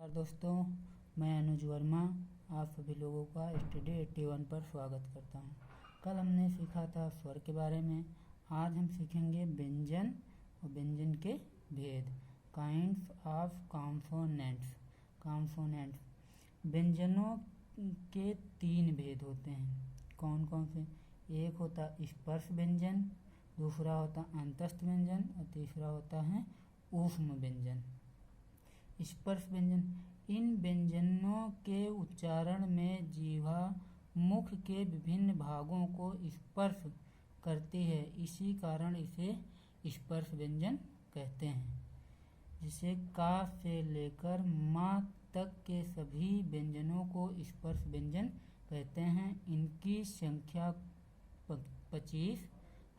नमस्कार दोस्तों, मैं अनुज वर्मा आप सभी लोगों का स्टडी 81 पर स्वागत करता हूं। कल हमने सीखा था स्वर के बारे में। आज हम सीखेंगे व्यंजन और व्यंजन के भेद, काइंड्स ऑफ कॉन्सोनेंट्स। व्यंजनों के 3 भेद होते हैं। कौन कौन से? एक होता स्पर्श व्यंजन, दूसरा होता अंतस्थ व्यंजन और तीसरा होता है ऊष्म व्यंजन। स्पर्श व्यंजन, इन व्यंजनों के उच्चारण में जीवा मुख के विभिन्न भागों को स्पर्श करती है, इसी कारण इसे स्पर्श व्यंजन कहते हैं। जिसे का से लेकर माँ तक के सभी व्यंजनों को स्पर्श व्यंजन कहते हैं। इनकी संख्या 25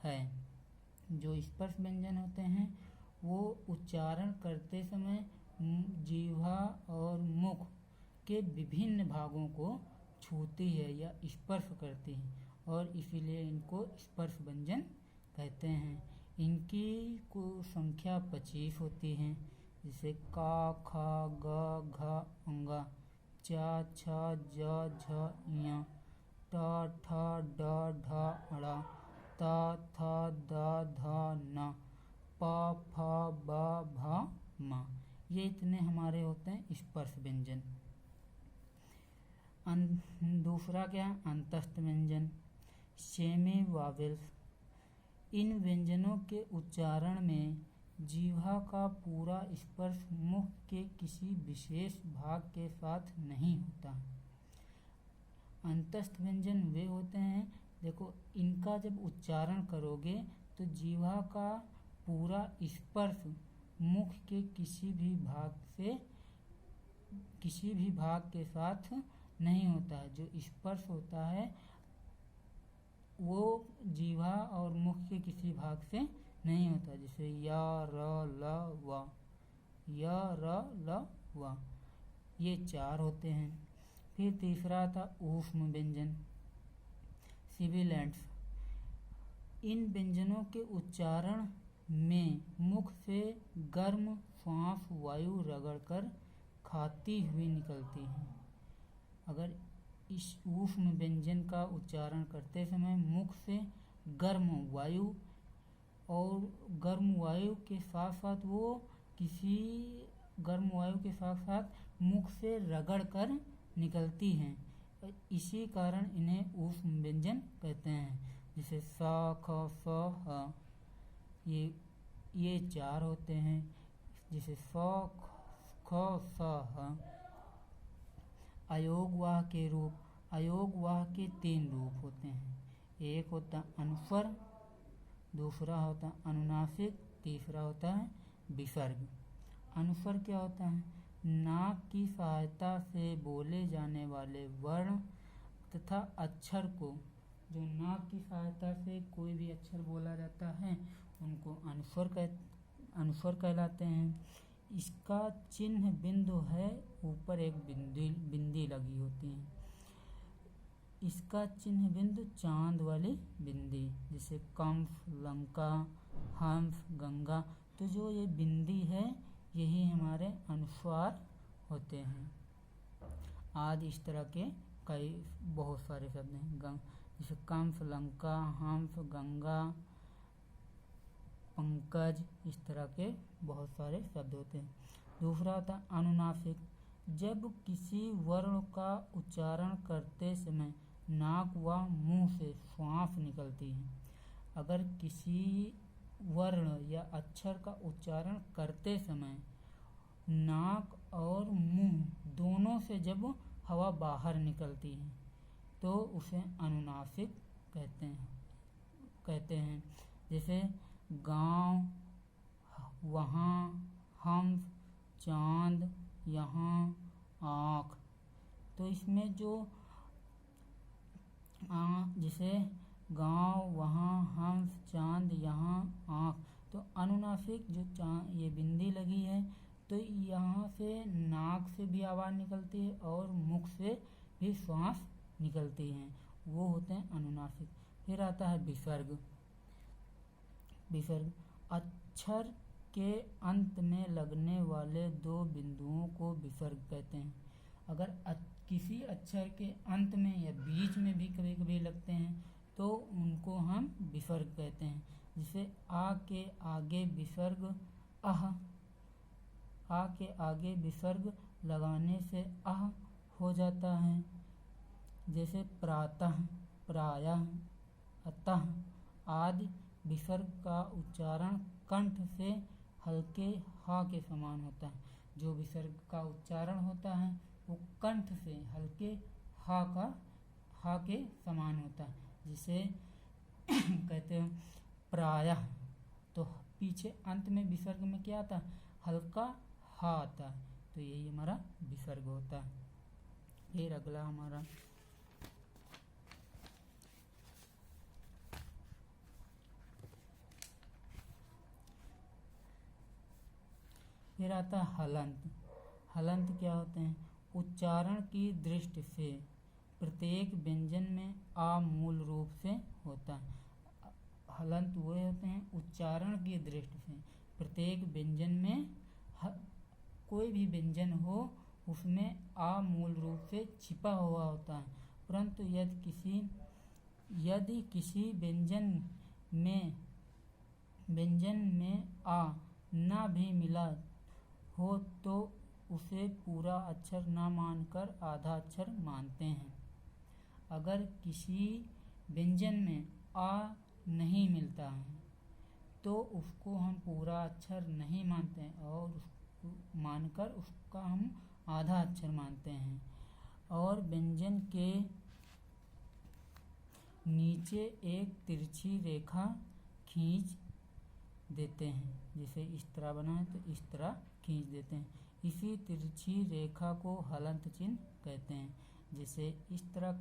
है। जो स्पर्श व्यंजन होते हैं वो उच्चारण करते समय जीवा और मुख के विभिन्न भागों को छूती है या स्पर्श करती है और इसीलिए इनको स्पर्श व्यंजन कहते हैं। इनकी कुल संख्या 25 होती है। जैसे का, खा, ग, घ, अंगा, चा, छा, ज, झ, ञ, टा, ठा, ड, ढ, अड़ा, ता, था, दा, धा, न, पा, फा, बा, भा, मा। ये इतने हमारे होते हैं स्पर्श व्यंजन। दूसरा क्या? अंतस्थ व्यंजन, सेमी वावेल्स। इन व्यंजनों के उच्चारण में जीवा का पूरा स्पर्श मुख के किसी विशेष भाग के साथ नहीं होता। अंतस्थ व्यंजन वे होते हैं, देखो इनका जब उच्चारण करोगे तो जीवा का पूरा स्पर्श मुख के किसी भी भाग के साथ नहीं होता है। जो स्पर्श होता है वो जीवा और मुख के किसी भाग से नहीं होता। जैसे या, र, ल, व, या, र, ल, व, ये 4 होते हैं। फिर तीसरा था ऊष्म व्यंजन, सिबिलेंट्स। इन व्यंजनों के उच्चारण में मुख से गर्म श्वास वायु रगड़कर खाती हुई निकलती है। अगर इस ऊष्म व्यंजन का उच्चारण करते समय मुख से गर्म वायु और गर्म वायु के साथ साथ मुख से रगड़कर निकलती हैं, इसी कारण इन्हें ऊष्म व्यंजन कहते हैं। जैसे सा, ख, स, ह, ये 4 होते हैं। जैसे स, ख, स, ह। अयोगवाह के रूप, अयोगवाह के 3 रूप होते हैं। एक होता अनुस्वर, दूसरा होता अनुनासिक, तीसरा होता है विसर्ग। अनुस्वर क्या होता है? नाक की सहायता से बोले जाने वाले वर्ण तथा अक्षर को, जो नाक की सहायता से कोई भी अक्षर बोला जाता है उनको अनुस्वर कहलाते हैं। इसका चिन्ह बिंदु है, ऊपर एक बिंदी लगी होती है। इसका चिन्ह बिंदु चांद वाली बिंदी, जैसे कंस, लंका, हंस, गंगा। तो जो ये बिंदी है यही हमारे अनुस्वार होते हैं। आदि इस तरह के कई बहुत सारे शब्द हैं। जैसे कंस, लंका, हंस, गंगा, पंकज, इस तरह के बहुत सारे शब्द होते हैं। दूसरा होता अनुनासिक। जब किसी वर्ण का उच्चारण करते समय नाक व मुंह से श्वास निकलती है। अगर किसी वर्ण या अक्षर का उच्चारण करते समय नाक और मुंह दोनों से जब हवा बाहर निकलती है तो उसे अनुनासिक कहते हैं। जैसे गांव, वहाँ, हंस, चांद, यहाँ, आँख। तो इसमें जो जैसे गांव, वहाँ, हंस, चांद, यहाँ, आँख, तो अनुनासिक जो ये बिंदी लगी है तो यहाँ से नाक से भी आवाज़ निकलती है और मुख से भी श्वास निकलती है, वो होते हैं अनुनासिक। फिर आता है विसर्ग। विसर्ग अक्षर के अंत में लगने वाले दो बिंदुओं को विसर्ग कहते हैं। अगर किसी अक्षर के अंत में या बीच में भी कभी कभी लगते हैं तो उनको हम विसर्ग कहते हैं। जैसे आ के आगे विसर्ग अह, आ के आगे विसर्ग लगाने से अह हो जाता है। जैसे प्रातः, प्रायः, अतः आदि विसर्ग का उच्चारण कंठ से हल्के हा के समान होता है। जो विसर्ग का उच्चारण होता है वो कंठ से हल्के हा के समान होता है। जिसे कहते हैं प्रायः, तो पीछे अंत में विसर्ग में क्या आता है? हल्का हा आता है, तो यही हमारा विसर्ग होता है। फिर अगला हमारा फिर आता है हलंत। हलंत क्या होते हैं? उच्चारण की दृष्टि से प्रत्येक व्यंजन में आ मूल रूप से होता है। हलंत वो होते हैं उच्चारण की दृष्टि से प्रत्येक व्यंजन में कोई भी व्यंजन हो उसमें आ मूल रूप से छिपा हुआ होता है। परंतु यदि किसी व्यंजन में आ ना भी मिला हो तो उसे पूरा अक्षर ना मानकर आधा अक्षर मानते हैं। अगर किसी व्यंजन में आ नहीं मिलता है तो उसको हम पूरा अक्षर नहीं मानते हैं और उसको मानकर उसका हम आधा अक्षर मानते हैं। और व्यंजन के नीचे एक तिरछी रेखा खींच देते हैं। जैसे इस तरह बना है तो इस तरह खींच देते हैं। इसी तिरछी रेखा को हलंत चिन्ह कहते हैं। जैसे इस तरह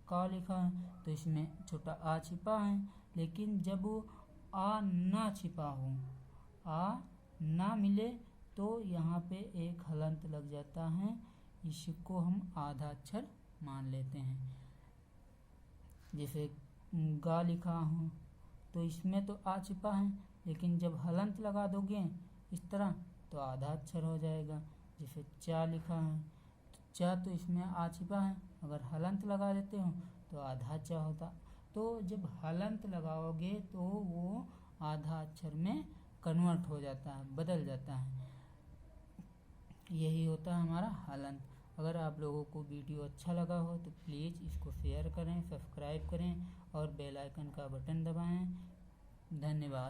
का लिखा है तो इसमें छोटा आ छिपा है, लेकिन जब वो आ ना छिपा हो, आ ना मिले तो यहाँ पे एक हलंत लग जाता है। इसको हम आधा अक्षर मान लेते हैं। जैसे गा लिखा हो तो इसमें तो आ छिपा है, लेकिन जब हलंत लगा दोगे इस तरह तो आधा अक्षर हो जाएगा। जैसे चा लिखा है तो चा तो इसमें आ छिपा है, अगर हलंत लगा देते हो तो आधा चा होता। तो जब हलंत लगाओगे तो वो आधा अक्षर में कन्वर्ट हो जाता है, बदल जाता है। यही होता है हमारा हलंत। अगर आप लोगों को वीडियो अच्छा लगा हो तो प्लीज़ इसको शेयर करें, सब्सक्राइब करें और बेल आइकन का बटन दबाएं। धन्यवाद।